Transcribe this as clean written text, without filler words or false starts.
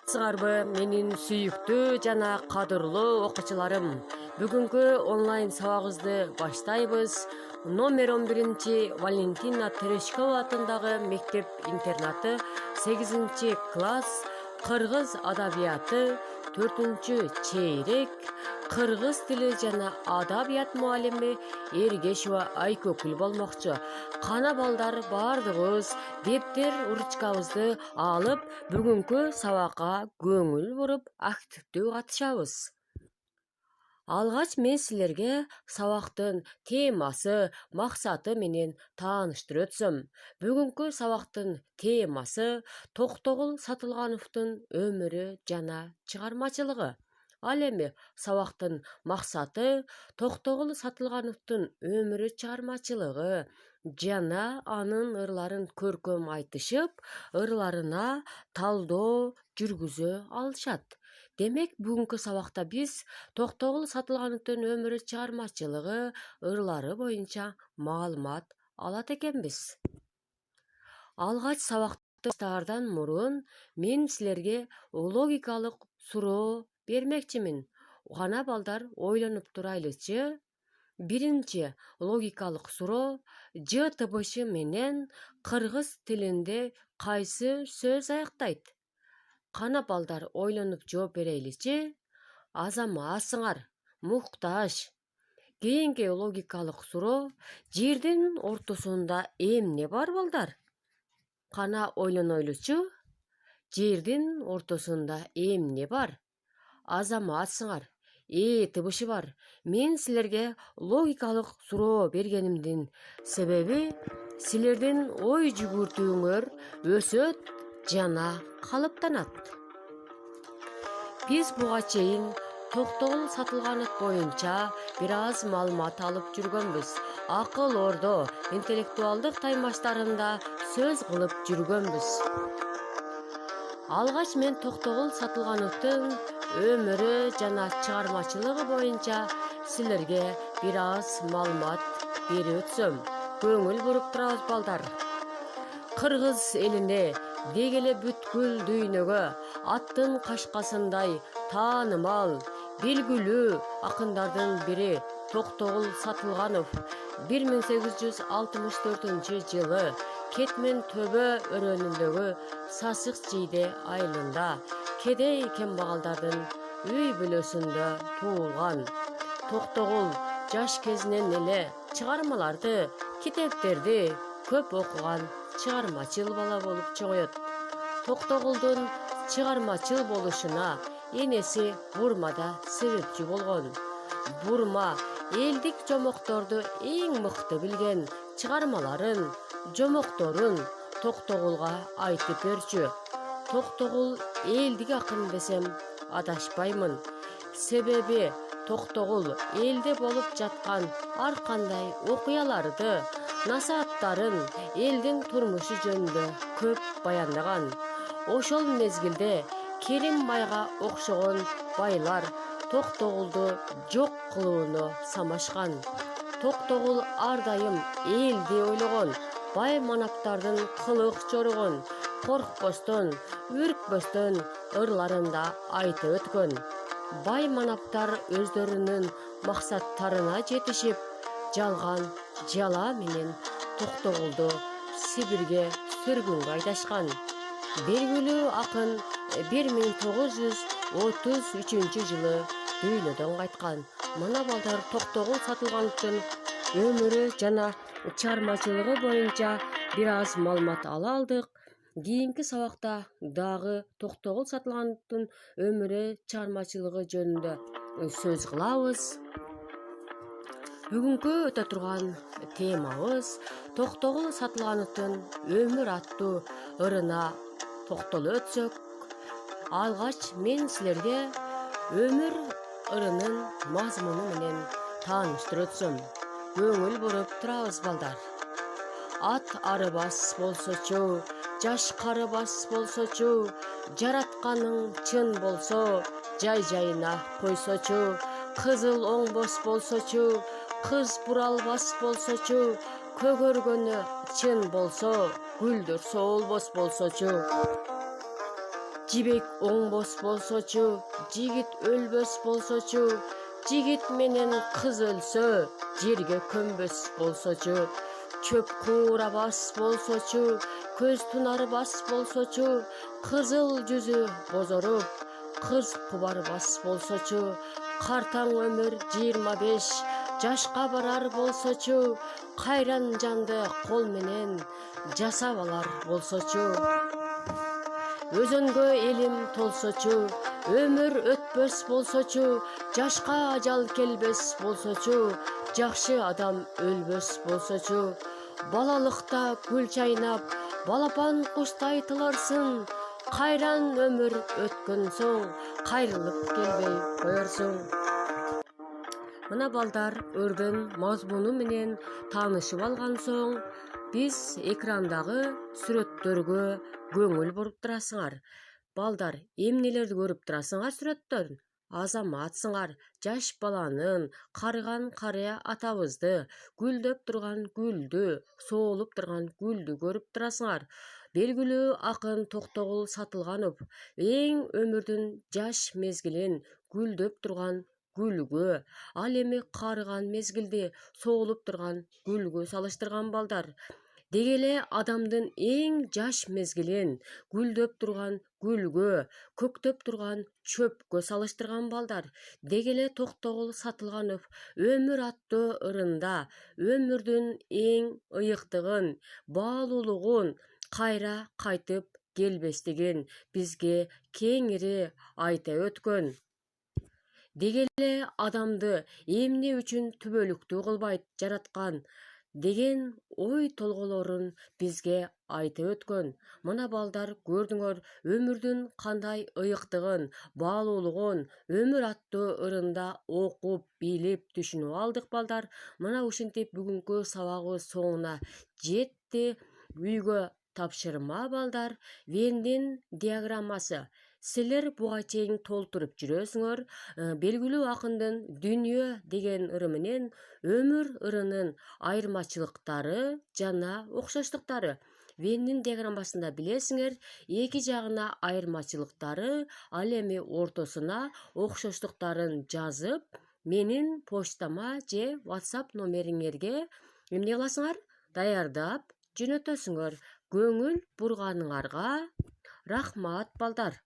Сыңарбы менин сүйүктүү жана кадырлуу окуучуларым. Бүгүнкү онлайн сабагыбызды баштайбыз. Номер 11 Валентина Терешкова атындагы мектеп-интернаты 8 класс кыргыз адабияты 4-чейрек кыргыз тили жана адабият мугалими Эргешева Айкөкүл болмокчу. Кана балдар бардыгыбыз дептер ручкабызды алып, бүгүнкү сабакка көңүл буруп активдүү катышабыз. Алгач мен силерге сабактын темасы, максаты менен тааныштырып өтсөм. Бүгүнкү сабактын темасы Токтогул Сатылгановдун өмүрү жана чыгармачылыгы. Ал эми сабактын максаты Токтогул Сатылгановдун өмүрү чыгармачылыгы жана анын ырларын көркөм айтышып, ырларына талдоо жүргүзө алышат. Демек, бүгүнкү сабакта биз Токтогул Сатылгановдун өмүрү чыгармачылыгы ырлары боюнча маалымат алат экенбиз. Алгач сабакты баштаардан мурун мен силерге логикалык суроо бермекчимин. Кана балдар ойлонуп турайлычы. Биринчи логикалык суроо: Ж табышы менен кыргыз тилинде кайсы сөз аяктайт? Кана балдар ойлонуп жооп берейличи. Азаматсыңар, муктаж. Кийинки логикалык суроо: жердин ортосунда эмне бар балдар? Кана ойлонойлучу. Жердин ортосунда эмне бар? Азаматсыңар. Табышы бар. Мен силерге логикалык суроо бергенимдин себеби силердин ой жүгүртүүңөр өсөт жана калыптанат. Биз буга чейин Токтогул Сатылганов боюнча бир аз маалымат алып жүргөнбүз. Акыл ордо, интеллектуалдык таймаштарында сөз кылып жүргөнбүз. Алгач мен Токтогул Сатылгановдун өмүрү жана чыгармачылыгы боюнча силерге бир аз маалымат берип өтсөм. Көңүл буруп турабыз балдар. Кыргыз элине деги эле бүткүл дүйнөгө аттын кашкасындай таанымал, белгилүү акындардын бири Токтогул Сатылганов 1864 жылы Кетмен төбө өрөөнүндөгү Сасык Жийде айылында кедей кембагалдардын үй бүлөсүндө туулган. Токтогул жаш кезинен эле чыгармаларды, китептерди көп окуган чыгармачыл бала болуп чоңоет. Токтогулдун чыгармачыл болушуна энеси Бурмада себепчи болгон. Бурма элдик жомокторду эң мыкты билген, чыгармаларын, жомокторун Токтогулга айтып берчү. Токтогул элдик акын десем адашпаймын. Себеби Токтогул элде болуп жаткан ар кандай окуяларды, насааттарын элдин турмушу жөнүндө көп баяндаган. Ошол мезгилде Керим байга окшогон байлар Токтогулду жок кылууну самашкан. Токтогул ар дайым элди ойлогон, бай манаптардын кылык жоругун коркпостон, үркпөстөн ырларында айтып өткөн. Бай манаптар өздөрүнүн максаттарына жетишип, жалган жала менен Токтогулду Сибирге сөргүнгө айдашкан. Белгилүү акын 1933 жылы дүйнөдөн кайткан. Мына балдар Токтогул Сатылгановдун өмүрү жана чыгармачылыгы боюнча бир аз маалымат ала алдык. Кийинки сабакта дагы Токтогул Сатылгановдун өмүрү чыгармачылыгы жөнүндө сөз кылабыз. Бүгүнкү өтө турган темабыз Токтогул Сатылгановдун өмүр аттуу ырына токтолуп өтсөк, алгач мен силерге өмүр ырынын мазмуну менен тааныштырып өтсөм. Көңүл буруп турабыз балдар. Ат арыбас болсочу, жаш карыбас болсочу, жаратканың чын болсо, жай-жайына койсочу, кызыл оңбос болсочу, кыз буралбас болсочу, көгөргөнү чын болсо, гүлдөр соолбос болсочу. Жибек оңбос болсочу, жигит өлбөс болсочу, жигит менен кыз өлсө, жерге көмбөс болсочу, чөп куурабас болсочу, көз тунарбас болсочу, кызыл жүзү бозоруп, кыз кубарбас болсочу, картаң өмүр 25 жашка барар болсочу, кайран жанды кол менен жасап алар болсочу. Өзөнгө элим толсочу, өмүр өтпөс болсочу, жашка ажал келбес болсочу, жакшы адам өлбөс болсочу, балалыкта гүл чайнап, балапан куштай тыларсың, кайран өмүр өткөн соң, кайрылып келбей коерсуң. Мына балдар өрдөн мазмуну менен таанышып алган соң, биз экрандагы сүрөттөргө көңүл буруп турасыңар. Балдар, эмнелерди көрүп турасыңар сүрөттөн? Азаматсыңар, жаш баланын, карыган карыя атабызды, гүлдөп турган гүлдү, соолуп турган гүлдү көрүп турасыңар. Белгилүү акын Токтогул Сатылганов эң өмүрдүн жаш мезгилин гүлдөп турган гүлгө, ал эми карыган мезгилди соолуп турган гүлгө салыштырган балдар. Деги эле адамдын эң жаш мезгилин гүлдөп турган гүлгө, көктөп турган чөпкө салыштырган балдар. Деги эле Токтогул Сатылганов өмүр аттуу ырында өмүрдүн эң ыйыктыгын, баалуулугун, кайра кайтып келбестигин бизге кеңири айта өткөн. Деги эле адамды эмне үчүн түбөлүктүү кылбайт жараткан деген ой толголорун бизге айтып өткөн. Мына балдар көрдүңөр, өмүрдүн кандай ыйыктыгын, баалуулугун өмүр аттуу ырында окуп, билип, түшүнүп алдык балдар. Мына ушинтип бүгүнкү сабагыбыз соңуна жетти. Үйгө тапшырма балдар, Вендин диаграммасы. Силер буга чейин толтуруп жүрөсүңөр. Белгилүү акындын дүнүйө деген ыры менен өмүр ырынын айырмачылыктары жана окшоштуктары. Вендин диаграммасында билесиңер, эки жагына айырмачылыктары, ал эми ортосуна окшоштуктарын жазып, менин почтама же WhatsApp номериңерге эмне кыласыңар? Даярдап жөнөтөсүңөр. Көңүл бурганыңарга рахмат балдар.